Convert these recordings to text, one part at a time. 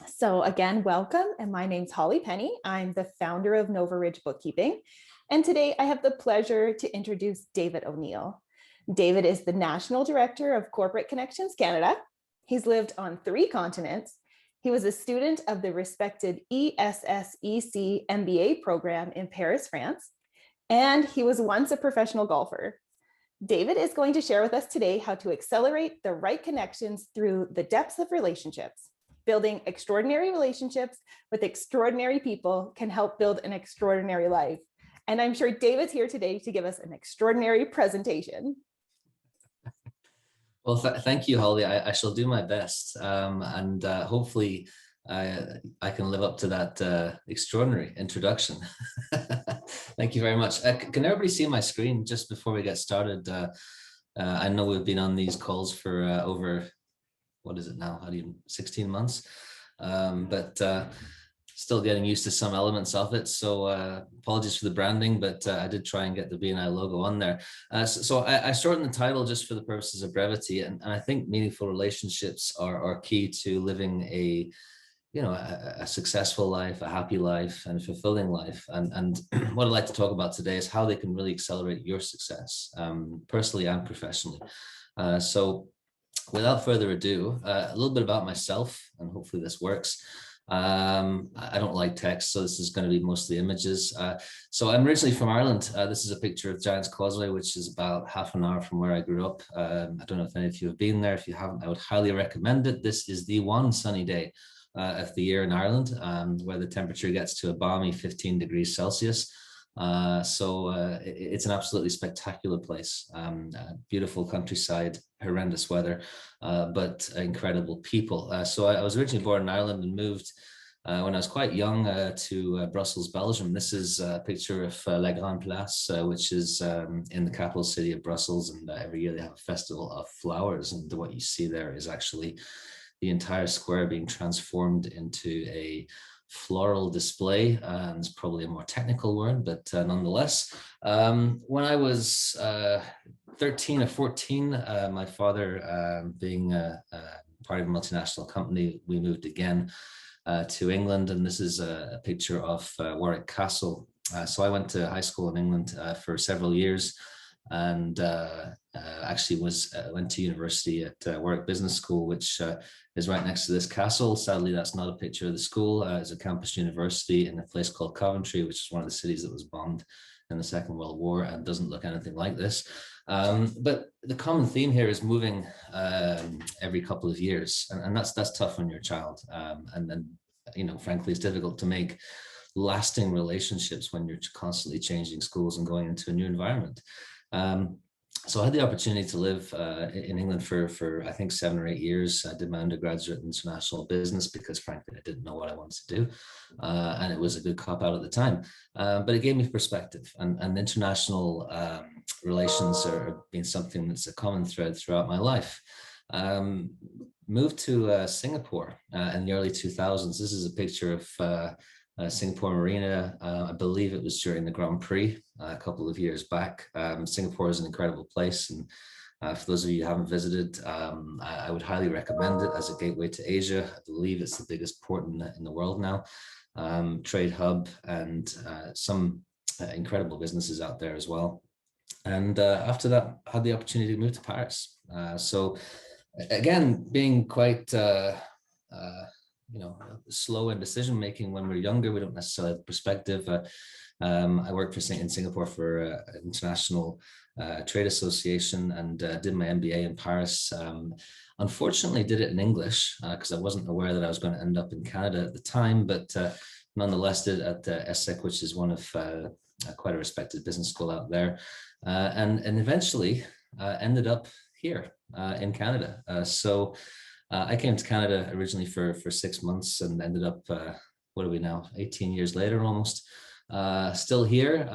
So again, welcome. And my name's Holly Penny. I'm the founder of Nova Ridge Bookkeeping. And today I have the pleasure to introduce David O'Neill. David is the National Director of Corporate Connections Canada. He's lived on 3 continents. He was a student of the respected ESSEC MBA program in Paris, France. And he was once a professional golfer. David is going to share with us today how to accelerate the right connections through the depths of relationships. Building extraordinary relationships with extraordinary people can help build an extraordinary life. And I'm sure David's here today to give us an extraordinary presentation. Well, thank you, Holly. I shall do my best, and hopefully I can live up to that extraordinary introduction. Thank you very much. Can everybody see my screen just before we get started? I know we've been on these calls for over, what is it now? 16 months, but still getting used to some elements of it. So apologies for the branding, but I did try and get the BNI logo on there. So I shortened the title just for the purposes of brevity. And I think meaningful relationships are key to living a successful life, a happy life, and a fulfilling life. And what I'd like to talk about today is how they can really accelerate your success, personally and professionally. So without further ado, a little bit about myself, and hopefully this works. I don't like text, so this is going to be mostly images. So I'm originally from Ireland. This is a picture of Giant's Causeway, which is about half an hour from where I grew up. I don't know if any of you have been there. If you haven't, I would highly recommend it. This is the one sunny day of the year in Ireland, where the temperature gets to a balmy 15 degrees Celsius. So it's an absolutely spectacular place. Beautiful countryside, horrendous weather, but incredible people. So I was originally born in Ireland and moved when I was quite young to Brussels, Belgium. This is a picture of La Grande Place, which is in the capital city of Brussels. And every year they have a festival of flowers. And what you see there is actually the entire square being transformed into a floral display. It's probably a more technical word, but nonetheless, when I was 13 or 14, my father, being part of a multinational company, we moved again to England, and this is a picture of Warwick Castle. So I went to high school in England for several years, and actually went to university at Warwick Business School, which is right next to this castle. Sadly, that's not a picture of the school. It's a campus university in a place called Coventry, which is one of the cities that was bombed in the Second World War and doesn't look anything like this. But the common theme here is moving every couple of years, and that's tough when you're a child. And then, frankly, it's difficult to make lasting relationships when you're constantly changing schools and going into a new environment. So I had the opportunity to live in England for I think 7 or 8 years. I did my undergraduate in international business because, frankly, I didn't know what I wanted to do. And it was a good cop out at the time. But it gave me perspective. And international relations are being something that's a common thread throughout my life. Moved to Singapore in the early 2000s. This is a picture of Singapore Marina. I believe it was during the Grand Prix a couple of years back. Singapore is an incredible place, and for those of you who haven't visited, I would highly recommend it as a gateway to Asia. I believe it's the biggest port in the world now, trade hub, and some incredible businesses out there as well. And after that, I had the opportunity to move to Paris. So again, being quite slow in decision making when we're younger, we don't necessarily have perspective. I worked in Singapore for an international trade association and did my MBA in Paris. Unfortunately, did it in English because I wasn't aware that I was going to end up in Canada at the time, but nonetheless did it at ESSEC, which is one of quite a respected business school out there, and eventually ended up here in Canada. So I came to Canada originally for 6 months and ended up, what are we now, 18 years later almost, still here.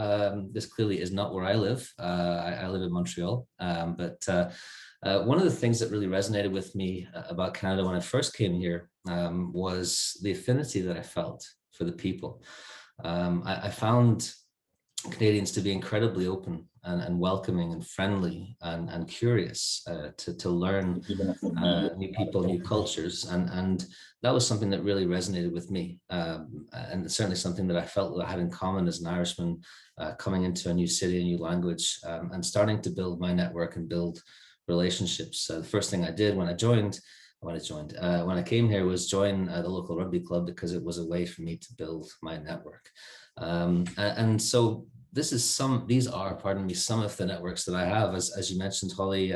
This clearly is not where I live. I live in Montreal, but one of the things that really resonated with me about Canada when I first came here was the affinity that I felt for the people. I found Canadians to be incredibly open and welcoming and friendly and curious to learn new people, new cultures. And that was something that really resonated with me. And certainly something that I felt that I had in common as an Irishman coming into a new city, a new language, and starting to build my network and build relationships. The first thing I did when I came here was join the local rugby club, because it was a way for me to build my network. And so these are, pardon me, some of the networks that I have. As you mentioned, Holly,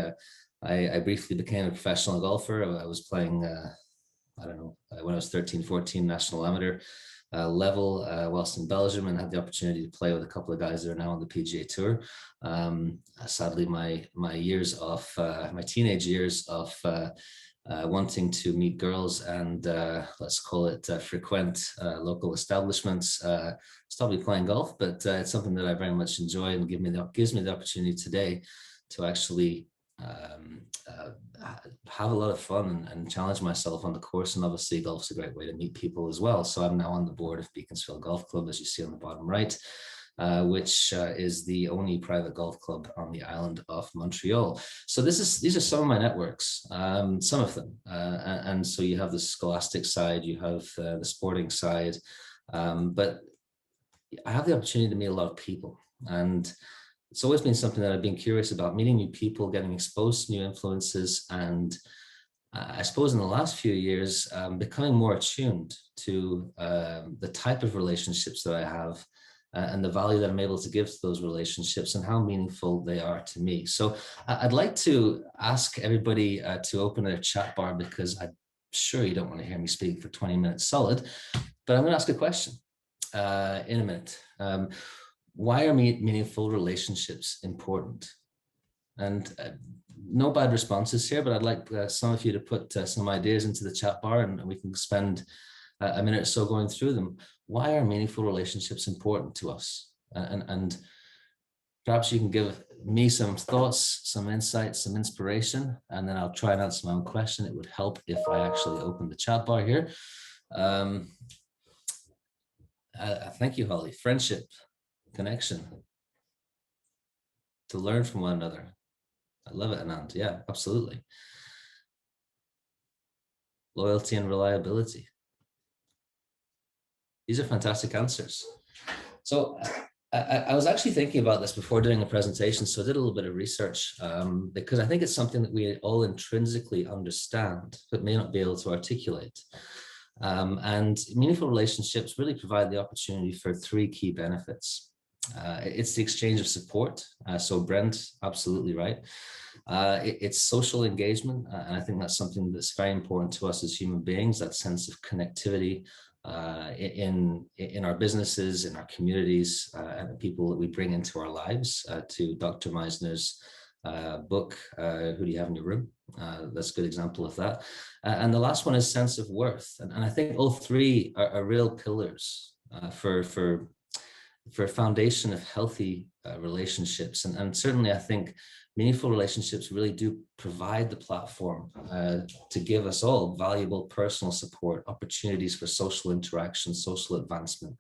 I briefly became a professional golfer. I was playing, I don't know, when I was 13, 14, national amateur level whilst in Belgium, and had the opportunity to play with a couple of guys that are now on the PGA Tour. Sadly, my teenage years of wanting to meet girls and let's call it frequent local establishments, stopped me playing golf, but it's something that I very much enjoy, and gives me the opportunity today to actually have a lot of fun and challenge myself on the course. And obviously golf's a great way to meet people as well. So I'm now on the board of Beaconsfield Golf Club, as you see on the bottom right, which is the only private golf club on the island of Montreal. So these are some of my networks, some of them. And so you have the scholastic side, you have the sporting side, but I have the opportunity to meet a lot of people. And it's always been something that I've been curious about, meeting new people, getting exposed to new influences. And I suppose in the last few years, becoming more attuned to the type of relationships that I have, and the value that I'm able to give to those relationships, and how meaningful they are to me. So I'd like to ask everybody to open their chat bar, because I'm sure you don't want to hear me speak for 20 minutes solid, but I'm going to ask a question in a minute. Why are meaningful relationships important? And no bad responses here, but I'd like some of you to put some ideas into the chat bar, and we can spend a minute or so going through them. Why are meaningful relationships important to us? And perhaps you can give me some thoughts, some insights, some inspiration, and then I'll try and answer my own question. It would help if I actually open the chat bar here. Thank you, Holly. Friendship, connection, to learn from one another. I love it, Anand. Yeah, absolutely. Loyalty and reliability. These are fantastic answers. So I was actually thinking about this before doing a presentation, so I did a little bit of research, because I think it's something that we all intrinsically understand, but may not be able to articulate. And meaningful relationships really provide the opportunity for three key benefits. It's the exchange of support. So Brent, absolutely right. It's social engagement. And I think that's something that's very important to us as human beings, that sense of connectivity in our businesses, in our communities, and the people that we bring into our lives. To Dr. Meisner's book, Who Do You Have in Your Room? That's a good example of that. And the last one is sense of worth. And I think all three are real pillars for a foundation of healthy relationships. And certainly I think meaningful relationships really do provide the platform to give us all valuable personal support, opportunities for social interaction, social advancement,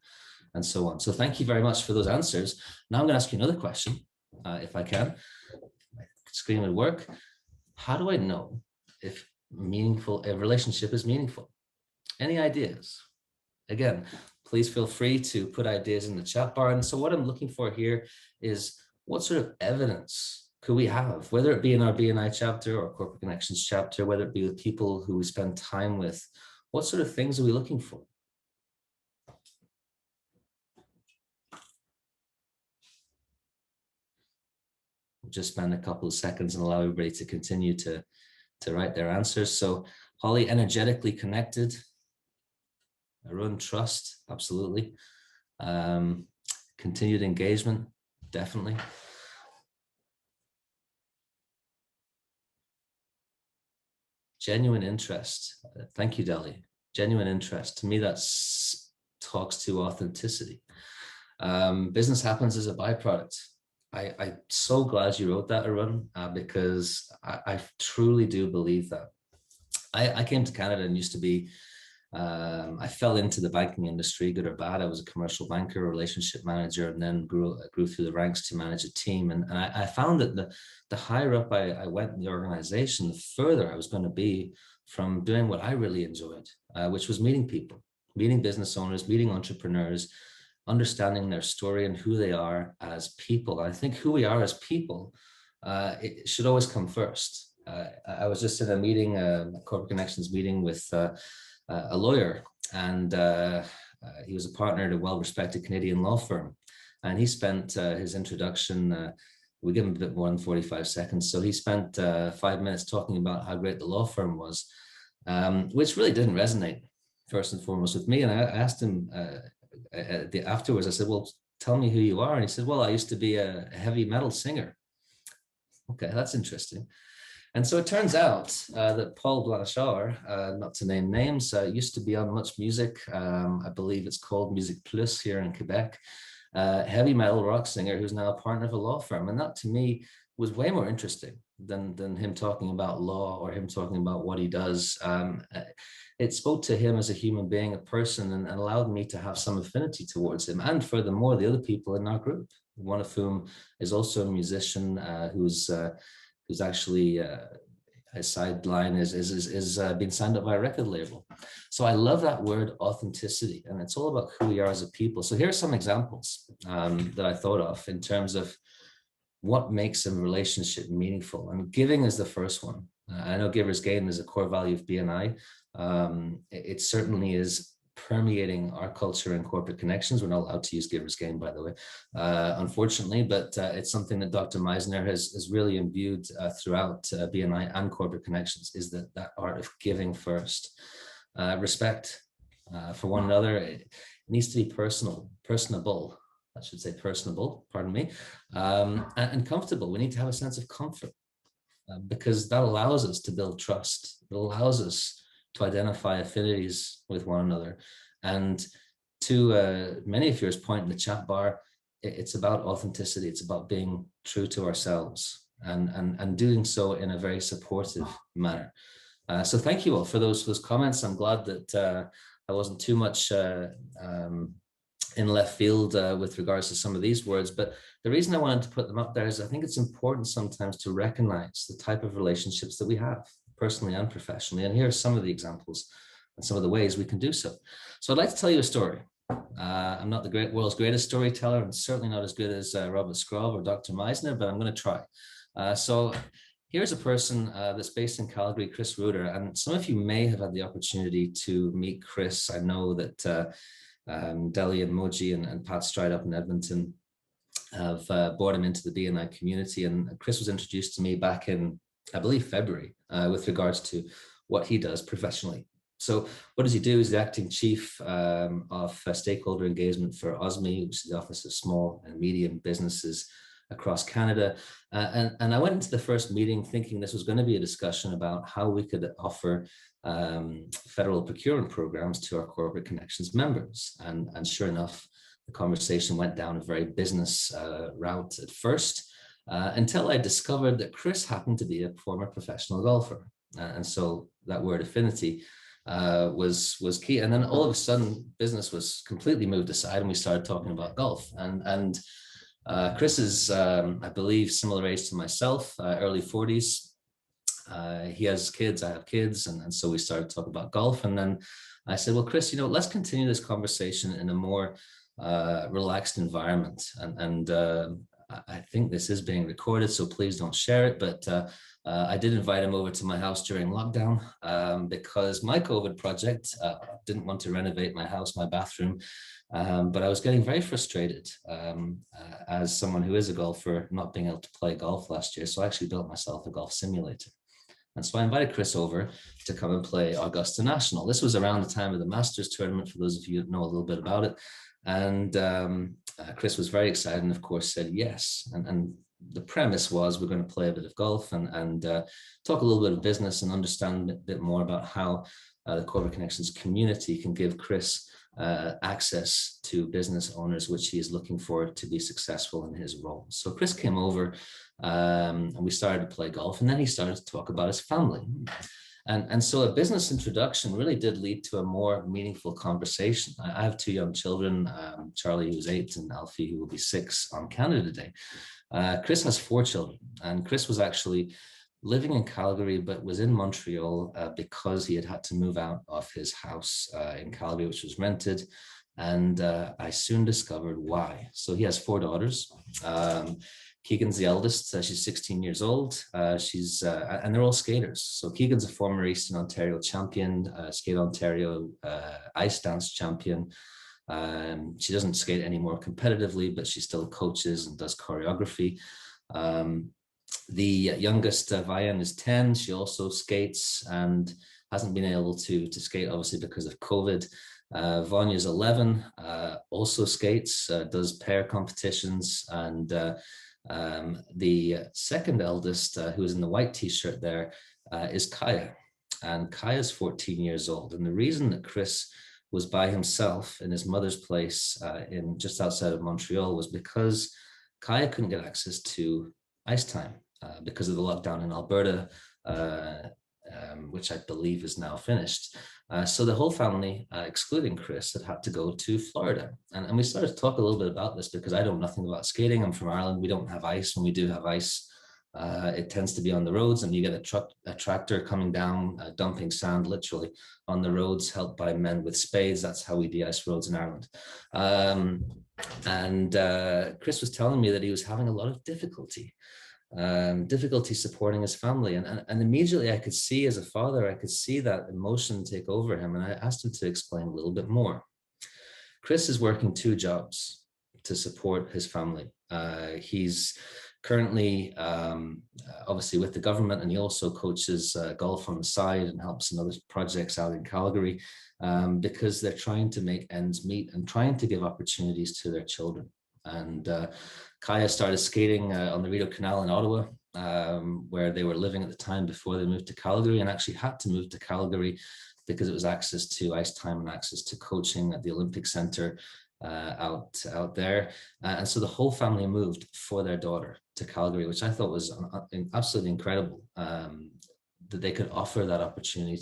and so on. So thank you very much for those answers. Now I'm going to ask you another question, if I can. My screen would work. How do I know if a relationship is meaningful? Any ideas? Again, please feel free to put ideas in the chat bar. And so what I'm looking for here is, what sort of evidence could we have, whether it be in our BNI chapter or corporate connections chapter, whether it be with people who we spend time with? What sort of things are we looking for? We'll just spend a couple of seconds and allow everybody to continue to write their answers. So Holly, energetically connected. Arun, trust, absolutely. Continued engagement, definitely. Genuine interest. Thank you, Deli. Genuine interest. To me, that talks to authenticity. Business happens as a byproduct. I'm so glad you wrote that, Arun, because I truly do believe that. I came to Canada and used to be I fell into the banking industry, good or bad. I was a commercial banker, relationship manager, and then grew through the ranks to manage a team. And I found that the higher up I went in the organization, the further I was going to be from doing what I really enjoyed, which was meeting people, meeting business owners, meeting entrepreneurs, understanding their story and who they are as people. And I think who we are as people, it should always come first. I was just in a meeting, a corporate connections meeting with a lawyer, and he was a partner at a well-respected Canadian law firm. And he spent his introduction, we give him a bit more than 45 seconds. So he spent 5 minutes talking about how great the law firm was, which really didn't resonate first and foremost with me. And I asked him afterwards, I said, well, tell me who you are. And he said, well, I used to be a heavy metal singer. Okay, that's interesting. And so it turns out that Paul Blanchard, not to name names, used to be on Much Music. I believe it's called Music Plus here in Quebec. Heavy metal rock singer who's now a partner of a law firm. And that to me was way more interesting than him talking about law or him talking about what he does. It spoke to him as a human being, a person, and allowed me to have some affinity towards him. And furthermore, the other people in our group, one of whom is also a musician who's actually his sideline is being signed up by a record label. So I love that word authenticity, and it's all about who we are as a people. So here are some examples that I thought of in terms of what makes a relationship meaningful. And giving is the first one. I know giversgain is a core value of BNI. It certainly is permeating our culture and corporate connections. We're not allowed to use giversgain, by the way, unfortunately, but it's something that Dr. Meisner has really imbued throughout BNI and corporate connections, is that art of giving first. Respect for one another. It needs to be personable, I should say personable, pardon me, and comfortable. We need to have a sense of comfort because that allows us to build trust. It allows us to identify affinities with one another. And to many of yours point in the chat bar, it's about authenticity. It's about being true to ourselves and doing so in a very supportive manner. So thank you all for those comments. I'm glad that I wasn't too much in left field with regards to some of these words, but the reason I wanted to put them up there is I think it's important sometimes to recognize the type of relationships that we have personally and professionally. And here are some of the examples and some of the ways we can do so. So I'd like to tell you a story. I'm not the world's greatest storyteller, and certainly not as good as Robert Scrove or Dr. Meisner, but I'm going to try. So here's a person that's based in Calgary, Chris Reuter, and some of you may have had the opportunity to meet Chris. I know that Deli and Moji and Pat Stride up in Edmonton have brought him into the BNI community, and Chris was introduced to me back in, I believe, February with regards to what he does professionally. So what does he do? He's the acting chief of stakeholder engagement for OSME, which is the Office of Small and Medium Businesses across Canada. And I went into the first meeting thinking this was going to be a discussion about how we could offer federal procurement programs to our corporate connections members. And sure enough, the conversation went down a very business route at first, until I discovered that Chris happened to be a former professional golfer. And so that word affinity was key. And then all of a sudden, business was completely moved aside and we started talking about golf. And Chris is, I believe, similar age to myself, early 40s. He has kids, I have kids. And so we started talking about golf. And then I said, well, Chris, let's continue this conversation in a more relaxed environment. And I think this is being recorded, so please don't share it. But I did invite him over to my house during lockdown because my COVID project didn't want to renovate my house, my bathroom. But I was getting very frustrated as someone who is a golfer, not being able to play golf last year. So I actually built myself a golf simulator. And so I invited Chris over to come and play Augusta National. This was around the time of the Masters tournament, for those of you that know a little bit about it. And Chris was very excited and, of course, said yes. And the premise was we're going to play a bit of golf and talk a little bit of business and understand a bit more about how the Corporate Connections community can give Chris access to business owners, which he is looking for to be successful in his role. So Chris came over and we started to play golf, and then he started to talk about his family. And so a business introduction really did lead to a more meaningful conversation. I have two young children, Charlie, who's 8, and Alfie, who will be 6 on Canada Day. Chris has 4 children, and Chris was actually living in Calgary, but was in Montreal because he had to move out of his house in Calgary, which was rented. And I soon discovered why. So he has 4 daughters. Keegan's the eldest. She's 16 years old. And they're all skaters. So Keegan's a former Eastern Ontario champion, Skate Ontario ice dance champion. She doesn't skate anymore competitively, but she still coaches and does choreography. The youngest, Vian, is 10. She also skates and hasn't been able to skate, obviously, because of COVID. Vanya's 11, also skates, does pair competitions, and the second eldest, who is in the white t-shirt there, is Kaya, and Kaya's 14 years old. And the reason that Chris was by himself in his mother's place in just outside of Montreal was because Kaya couldn't get access to ice time because of the lockdown in Alberta, which I believe is now finished. So the whole family, excluding Chris, had to go to Florida. And we started to talk a little bit about this because I know nothing about skating. I'm from Ireland. We don't have ice. When we do have ice, it tends to be on the roads, and you get a tractor coming down, dumping sand literally on the roads, helped by men with spades. That's how we de-ice roads in Ireland. Chris was telling me that he was having a lot of difficulty supporting his family. And immediately I could see, as a father, I could see that emotion take over him. And I asked him to explain a little bit more. Chris is working 2 jobs to support his family. He's currently obviously with the government, and he also coaches golf on the side and helps in other projects out in Calgary because they're trying to make ends meet and trying to give opportunities to their children. And Kaya started skating on the Rideau Canal in Ottawa, where they were living at the time before they moved to Calgary, and actually had to move to Calgary because it was access to ice time and access to coaching at the Olympic Center out there. And so the whole family moved for their daughter to Calgary, which I thought was absolutely incredible, that they could offer that opportunity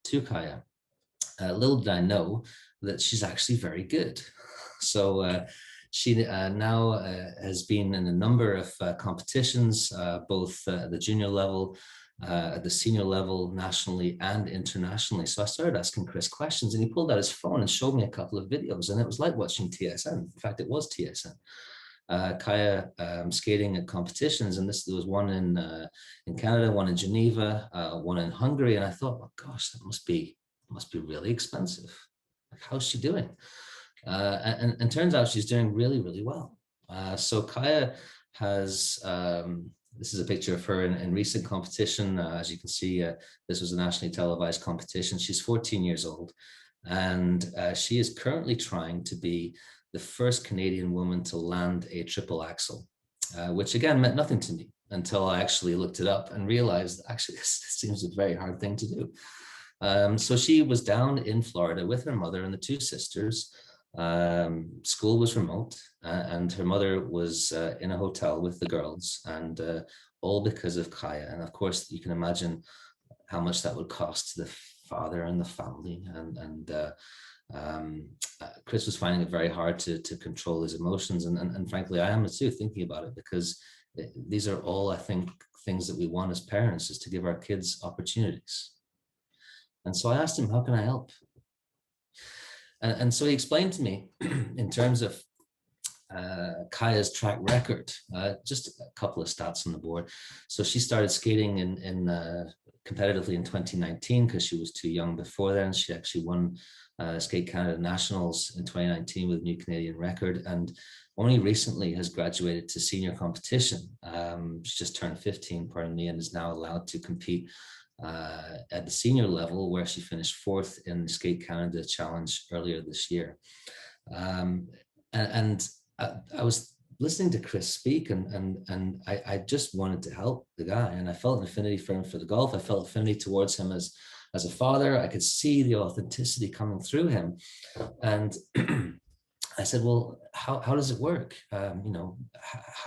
to Kaya. Little did I know that she's actually very good. So she now has been in a number of competitions, both at the junior level, at the senior level, nationally and internationally. So I started asking Chris questions, and he pulled out his phone and showed me a couple of videos, and it was like watching TSN. In fact, it was TSN. Kaya skating at competitions, and there was one in Canada, one in Geneva, one in Hungary, and I thought, oh gosh, that must be really expensive. Like, how's she doing? And turns out she's doing really, really well. So Kaya has, this is a picture of her in recent competition. As you can see, this was a nationally televised competition. She's 14 years old, and she is currently trying to be the first Canadian woman to land a triple axel, which again meant nothing to me until I actually looked it up and realized actually this seems a very hard thing to do. So she was down in Florida with her mother and the 2 sisters. School was remote, and her mother was in a hotel with the girls, and all because of Kaya. And of course, you can imagine how much that would cost the father and the family. And Chris was finding it very hard to control his emotions, and frankly, I am too, thinking about it, because these are all, I think, things that we want as parents, is to give our kids opportunities. And so I asked him, how can I help? And so he explained to me in terms of Kaya's track record, just a couple of stats on the board. So she started skating competitively in 2019 because she was too young before then. She actually won Skate Canada Nationals in 2019 with a new Canadian record, and only recently has graduated to senior competition. She just turned 15, pardon me, and is now allowed to compete at the senior level, where she finished 4th in the Skate Canada Challenge earlier this year. I was listening to Chris speak, and I just wanted to help the guy, and I felt an affinity for him for the golf. I felt affinity towards him as a father. I could see the authenticity coming through him, and I said, well, how does it work? How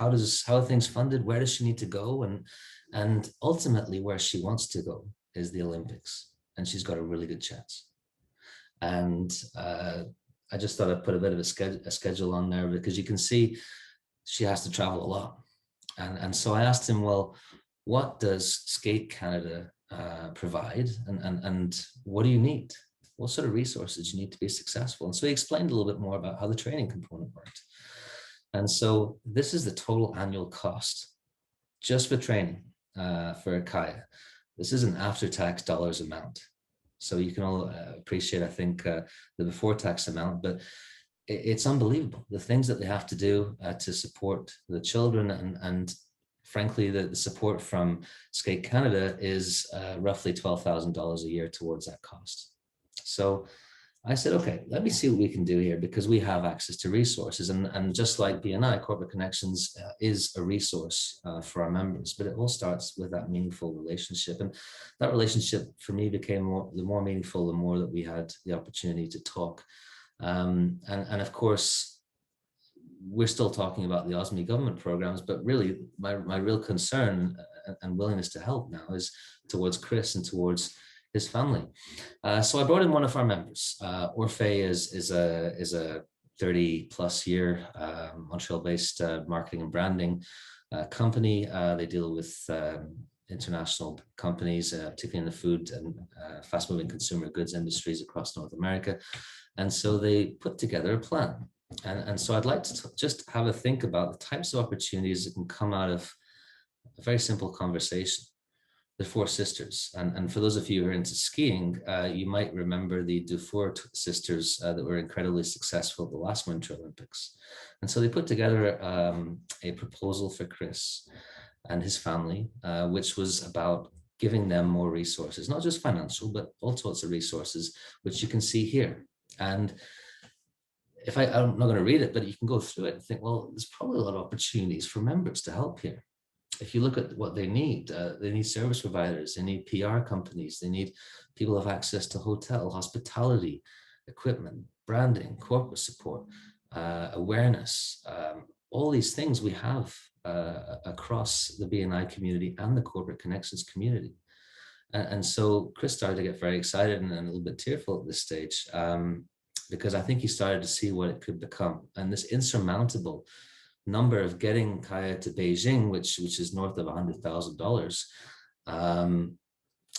are things funded? Where does she need to go? And ultimately where she wants to go is the Olympics, and she's got a really good chance. And I just thought I'd put a bit of a schedule on there, because you can see she has to travel a lot. And so I asked him, well, what does Skate Canada provide, and what do you need? What sort of resources you need to be successful? And so he explained a little bit more about how the training component worked. And so this is the total annual cost just for training for Kaya. This is an after-tax dollars amount. So you can all appreciate, I think, the before-tax amount, but it's unbelievable. The things that they have to do to support the children, and frankly, the support from Skate Canada is roughly $12,000 a year towards that cost. So I said, okay, let me see what we can do here, because we have access to resources. And just like BNI, Corporate Connections is a resource for our members, but it all starts with that meaningful relationship. And that relationship for me became the more meaningful, the more that we had the opportunity to talk. And of course, we're still talking about the OSME government programs, but really my real concern and willingness to help now is towards Chris and towards his family. So I brought in one of our members. Orfe is a 30+ year Montreal-based marketing and branding company. They deal with international companies, particularly in the food and fast-moving consumer goods industries across North America. And so they put together a plan. And so I'd like to just have a think about the types of opportunities that can come out of a very simple conversation. The four sisters. And for those of you who are into skiing, you might remember the Dufour sisters that were incredibly successful at the last Winter Olympics. And so they put together a proposal for Chris and his family, which was about giving them more resources, not just financial, but all sorts of resources, which you can see here. And if I'm not going to read it, but you can go through it and think, well, there's probably a lot of opportunities for members to help here. If you look at what they need service providers, they need PR companies, they need people who have access to hotel, hospitality, equipment, branding, corporate support, awareness, all these things we have across the BNI community and the corporate connections community. And so Chris started to get very excited and a little bit tearful at this stage, because I think he started to see what it could become. And this insurmountable number of getting Kaya to Beijing, which is north of $100,000,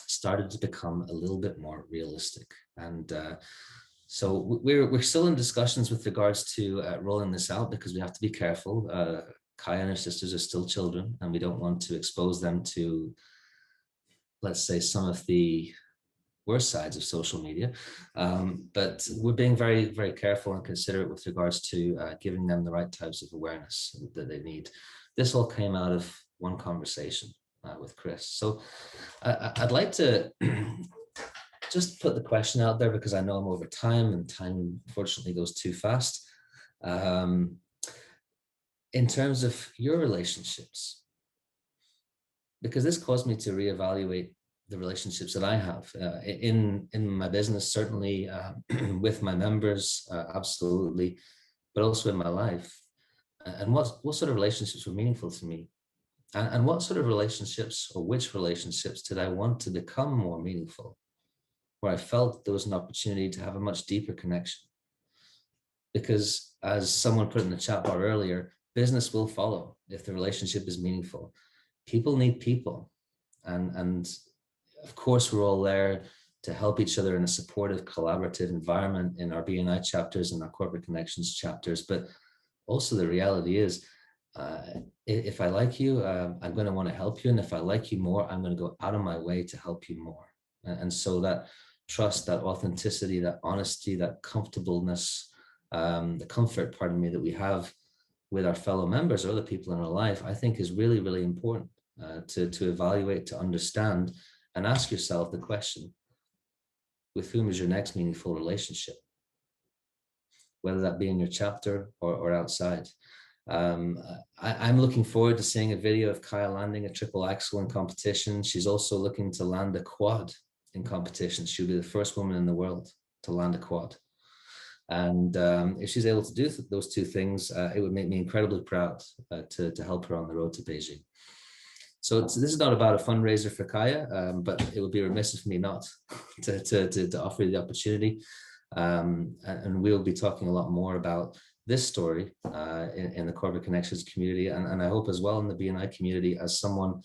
started to become a little bit more realistic. And so we're still in discussions with regards to rolling this out, because we have to be careful. Kaya and her sisters are still children, and we don't want to expose them to, let's say, some of the worst sides of social media, but we're being very, very careful and considerate with regards to giving them the right types of awareness that they need. This all came out of one conversation with Chris. So I'd like to just put the question out there, because I know I'm over time, and time unfortunately goes too fast. In terms of your relationships, because this caused me to reevaluate the relationships that I have in my business, certainly with my members, absolutely, but also in my life. And what sort of relationships were meaningful to me? And what sort of relationships, or which relationships, did I want to become more meaningful, where I felt there was an opportunity to have a much deeper connection? Because as someone put in the chat bar earlier, business will follow if the relationship is meaningful. People need people. And of course, we're all there to help each other in a supportive, collaborative environment in our BNI chapters and our corporate connections chapters. But also the reality is, if I like you, I'm going to want to help you. And if I like you more, I'm going to go out of my way to help you more. And so that trust, that authenticity, that honesty, that comfortableness, the comfort, pardon me, that we have with our fellow members or other people in our life, I think is really, really important to evaluate, to understand, and ask yourself the question, with whom is your next meaningful relationship? Whether that be in your chapter or outside. I'm looking forward to seeing a video of Kaya landing a triple axel in competition. She's also looking to land a quad in competition. She'll be the first woman in the world to land a quad. And if she's able to do those two things, it would make me incredibly proud to help her on the road to Beijing. So this is not about a fundraiser for Kaya, but it would be remiss of me not to offer you the opportunity. And we'll be talking a lot more about this story in the Corporate Connections community, and I hope as well in the BNI community, as someone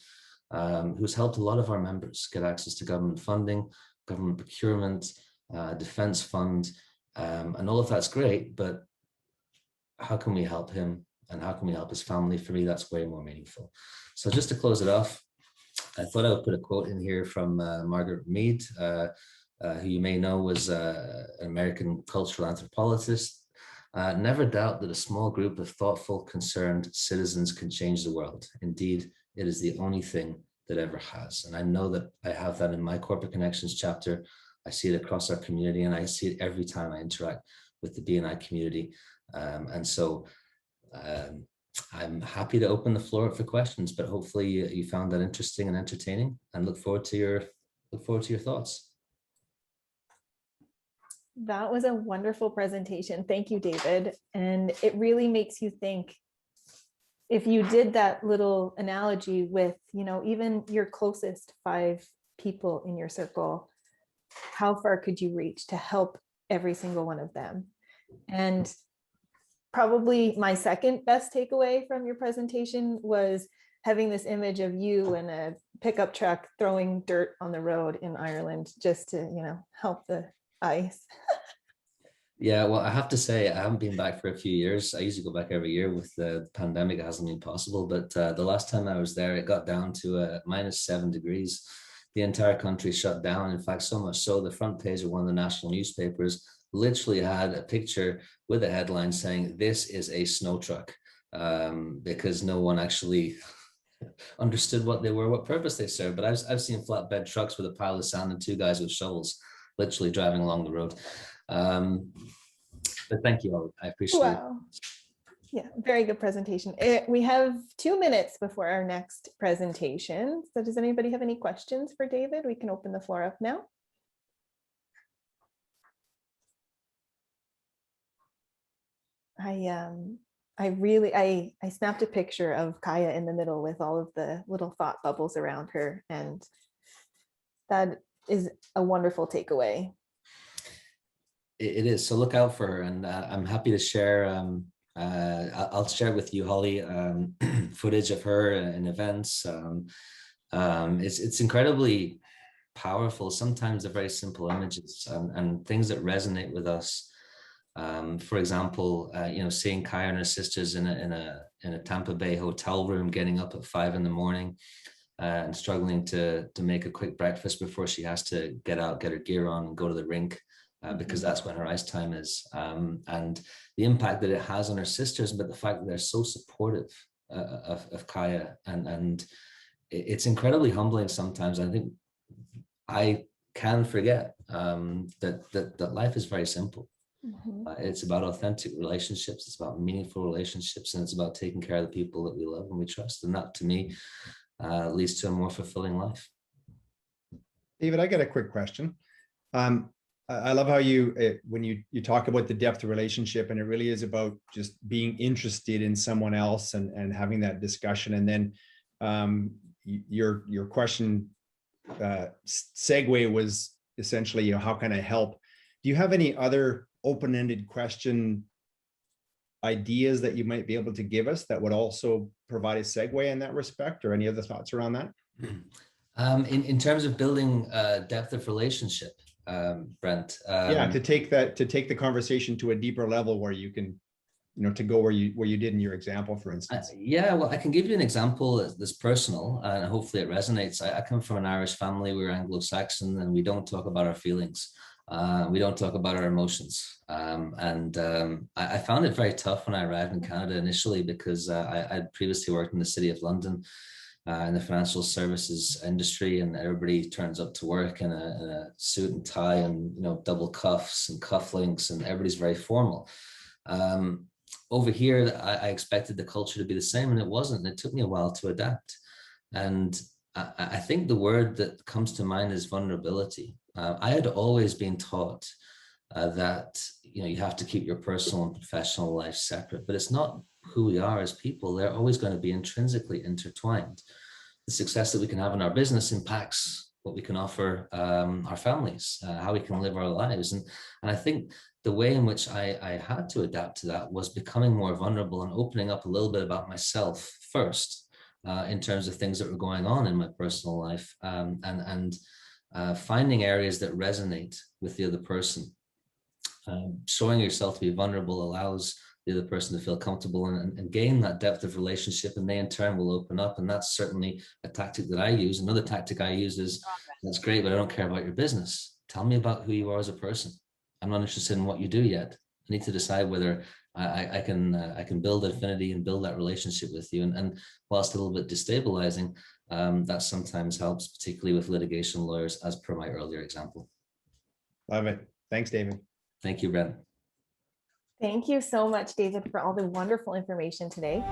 who's helped a lot of our members get access to government funding, government procurement, defense fund, and all of that's great, but how can we help him and how can we help his family? For me, that's way more meaningful. So just to close it off, I thought I would put a quote in here from Margaret Mead, who you may know was an American cultural anthropologist. Never doubt that a small group of thoughtful, concerned citizens can change the world. Indeed, it is the only thing that ever has. And I know that I have that in my Corporate Connections chapter. I see it across our community, and I see it every time I interact with the BNI community. And so I'm happy to open the floor up for questions, but hopefully you found that interesting and entertaining, and look forward to your thoughts. That was a wonderful presentation. Thank you, David. And it really makes you think, if you did that little analogy with, even your closest 5 people in your circle, how far could you reach to help every single one of them? And probably my second best takeaway from your presentation was having this image of you in a pickup truck throwing dirt on the road in Ireland just to, help the ice. Yeah, well, I have to say, I haven't been back for a few years. I usually go back every year. With the pandemic, it hasn't been possible. But the last time I was there, it got down to -7 degrees. The entire country shut down. In fact, so much so, the front page of one of the national newspapers literally had a picture with a headline saying, "This is a snow truck," because no one actually understood what they were, what purpose they served. But I've seen flatbed trucks with a pile of sand and 2 guys with shovels literally driving along the road. But thank you all. I appreciate it. Wow. Yeah, very good presentation. We have 2 minutes before our next presentation. So does anybody have any questions for David? We can open the floor up now. I snapped a picture of Kaya in the middle with all of the little thought bubbles around her, and that is a wonderful takeaway. It is. So look out for her, and I'm happy to share. I'll share with you, Holly, footage of her in events. It's incredibly powerful. Sometimes they're very simple images and things that resonate with us. For example, seeing Kaya and her sisters in a Tampa Bay hotel room, getting up at 5 in the morning and struggling to make a quick breakfast before she has to get out, get her gear on, and go to the rink. Because that's when her ice time is, and the impact that it has on her sisters, but the fact that they're so supportive of Kaya, and it's incredibly humbling sometimes. I think I can forget that life is very simple. It's about authentic relationships, it's about meaningful relationships, and it's about taking care of the people that we love and we trust, and that to me leads to a more fulfilling life. David, I got a quick question. I love how when you talk about the depth of relationship, and it really is about just being interested in someone else and having that discussion. And then your question segue was essentially, how can I help? Do you have any other open-ended question ideas that you might be able to give us that would also provide a segue in that respect, or any other thoughts around that? In terms of building depth of relationship, Brent. Yeah, to take the conversation to a deeper level where you can, to go where you did in your example, for instance. Yeah, well, I can give you an example that's personal, and hopefully it resonates. I come from an Irish family. We're Anglo-Saxon, and we don't talk about our feelings. We don't talk about our emotions. I found it very tough when I arrived in Canada initially, because I'd previously worked in the City of London in the financial services industry, and everybody turns up to work in a suit and tie and double cuffs and cufflinks, and everybody's very formal. Over here, I expected the culture to be the same, and it wasn't. It took me a while to adapt. And I think the word that comes to mind is vulnerability. I had always been taught that you have to keep your personal and professional life separate, but it's not who we are as people. They're always going to be intrinsically intertwined. the success that we can have in our business impacts what we can offer our families, how we can live our lives. And I think the way in which I had to adapt to that was becoming more vulnerable and opening up a little bit about myself first, in terms of things that were going on in my personal life, and finding areas that resonate with the other person. Showing yourself to be vulnerable allows the other person to feel comfortable and gain that depth of relationship, and they in turn will open up. And that's certainly a tactic that I use. Another tactic I use is, that's great, but I don't care about your business. Tell me about who you are as a person. I'm not interested in what you do yet. I need to decide whether I can build affinity and build that relationship with you. And whilst a little bit destabilizing, that sometimes helps, particularly with litigation lawyers, as per my earlier example. Love it. Thanks, David. Thank you, Brent. Thank you so much, David, for all the wonderful information today.